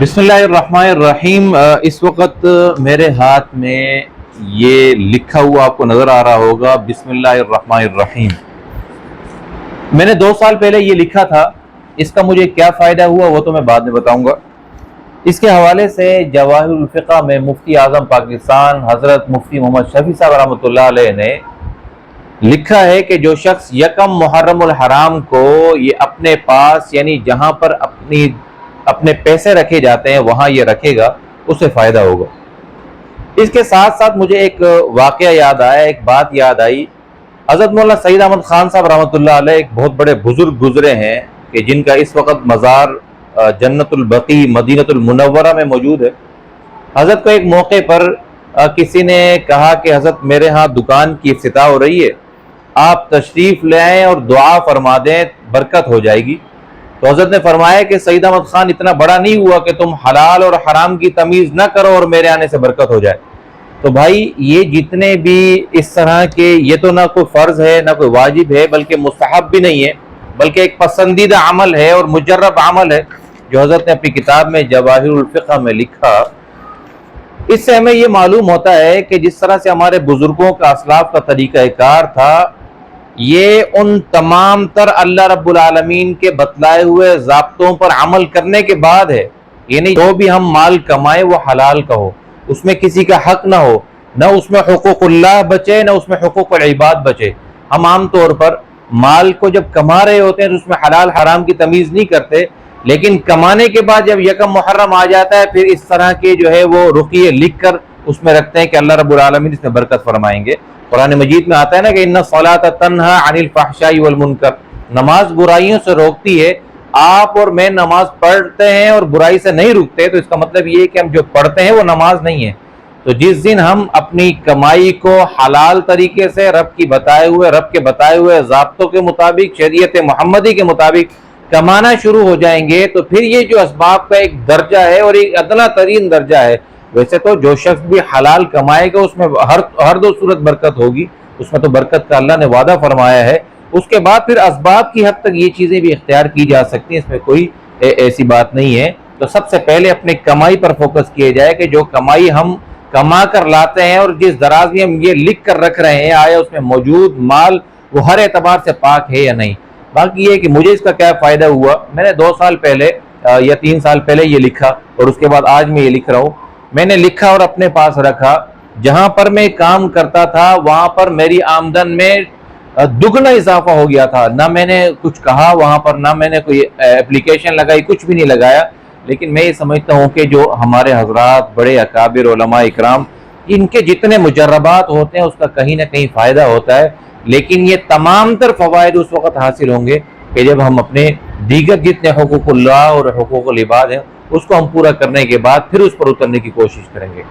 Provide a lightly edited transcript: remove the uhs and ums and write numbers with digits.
बिस्मिल्लाहिर्रहमानिर्रहीम। इस वक्त मेरे हाथ में ये लिखा हुआ आपको नज़र आ रहा होगा, बिस्मिल्लाहिर्रहमानिर्रहीम। मैंने 2 साल पहले ये लिखा था। इसका मुझे क्या फ़ायदा हुआ वो तो मैं बाद में बताऊंगा। इसके हवाले से जवाहिरुल फ़िक़्ह में मुफ्ती आज़म पाकिस्तान हज़रत मुफ्ती मोहम्मद शफी साहब रहमतुल्लाह अलैह ने लिखा है कि जो शख्स यकम मुहर्रमुल हराम को ये अपने पास यानी जहाँ पर अपने पैसे रखे जाते हैं वहाँ ये रखेगा, उससे फ़ायदा होगा। इसके साथ साथ मुझे एक वाक़या याद आया, एक बात याद आई। हज़रत मौलाना सईद अहमद खान साहब रहमतुल्लाह अलैह एक बहुत बड़े बुजुर्ग गुजरे हैं कि जिनका इस वक्त मज़ार जन्नतुल बकी मदीनतुल मुनव्वरा में मौजूद है। हज़रत को एक मौके पर किसी ने कहा कि हज़रत मेरे यहाँ दुकान की इफ्तिताह हो रही है, आप तशरीफ़ ले आएँ और दुआ फरमा दें, बरकत हो जाएगी। तो हज़रत ने फरमाया कि सईद अहमद खान इतना बड़ा नहीं हुआ कि तुम हलाल और हराम की तमीज़ न करो और मेरे आने से बरकत हो जाए। तो भाई ये जितने भी इस तरह के, ये तो ना कोई फ़र्ज़ है ना कोई वाजिब है, बल्कि मुस्तहब भी नहीं है, बल्कि एक पसंदीदा अमल है और मुजर्रब अमल है जो हज़रत ने अपनी किताब में जवाहिरुल फ़िक़्ह में लिखा। इससे हमें ये मालूम होता है कि जिस तरह से हमारे बुजुर्गों का असलाफ का तरीक़ा कार था, ये उन तमाम तर अल्लाह रब्बुल आलमीन के बतलाए हुए ज़ाब्तों पर अमल करने के बाद है। यानी जो भी हम माल कमाए वो हलाल का हो, उसमें किसी का हक ना हो, न उसमें हुकूकुल्लाह बचे न उसमें हुकूकुल इबाद बचे। हम आम तौर पर माल को जब कमा रहे होते हैं तो उसमें हलाल हराम की तमीज़ नहीं करते, लेकिन कमाने के बाद जब यकम मुहर्रम आ जाता है फिर इस तरह के जो है वो रुकिये लिख कर उसमें रखते हैं कि अल्लाह रब्बुल आलमीन इसमें बरकत फरमाएंगे। कुरान मजीद में आता है ना कि इन्ना सलात तन्हा अनिल फहशाई वल मुनकर, नमाज बुराइयों से रोकती है। आप और मैं नमाज पढ़ते हैं और बुराई से नहीं रुकते, तो इसका मतलब ये है कि हम जो पढ़ते हैं वो नमाज नहीं है। तो जिस दिन हम अपनी कमाई को हलाल तरीके से रब के बताए हुए ज़ाब्तों के मुताबिक, शरीयत मुहम्मदी के मुताबिक कमाना शुरू हो जाएंगे, तो फिर ये जो असबाब का एक दर्जा है और एक अदना तरीन दर्जा है। वैसे तो जो शख्स भी हलाल कमाएगा उसमें हर 2 सूरत बरकत होगी, उसमें तो बरकत का अल्लाह ने वादा फरमाया है। उसके बाद फिर असबाब की हद तक ये चीज़ें भी इख्तियार की जा सकती हैं, इसमें कोई ऐसी बात नहीं है। तो सबसे पहले अपनी कमाई पर फोकस किया जाए कि जो कमाई हम कमा कर लाते हैं और जिस दराज में हम ये लिख कर रख रहे हैं, आया उसमें मौजूद माल वो हर एतबार से पाक है या नहीं। बाकी ये कि मुझे इसका क्या फ़ायदा हुआ, मैंने 2 साल पहले या 3 साल पहले ये लिखा और उसके बाद आज मैं ये लिख रहा हूँ। मैंने लिखा और अपने पास रखा। जहाँ पर मैं काम करता था वहाँ पर मेरी आमदन में दुगना इजाफा हो गया था। ना मैंने कुछ कहा वहाँ पर, ना मैंने कोई एप्लीकेशन लगाई, कुछ भी नहीं लगाया। लेकिन मैं ये समझता हूँ कि जो हमारे हजरात बड़े अकाबिर उलमा इकराम, इनके जितने मुजर्रबात होते हैं उसका कहीं ना कहीं फ़ायदा होता है। लेकिन ये तमाम तर फ़वाइद उस वक़्त हासिल होंगे कि जब हम अपने दीगर जितने हुकूकुल्लाह और हुकूकुल इबाद हैं उसको हम पूरा करने के बाद फिर उस पर उतरने की कोशिश करेंगे।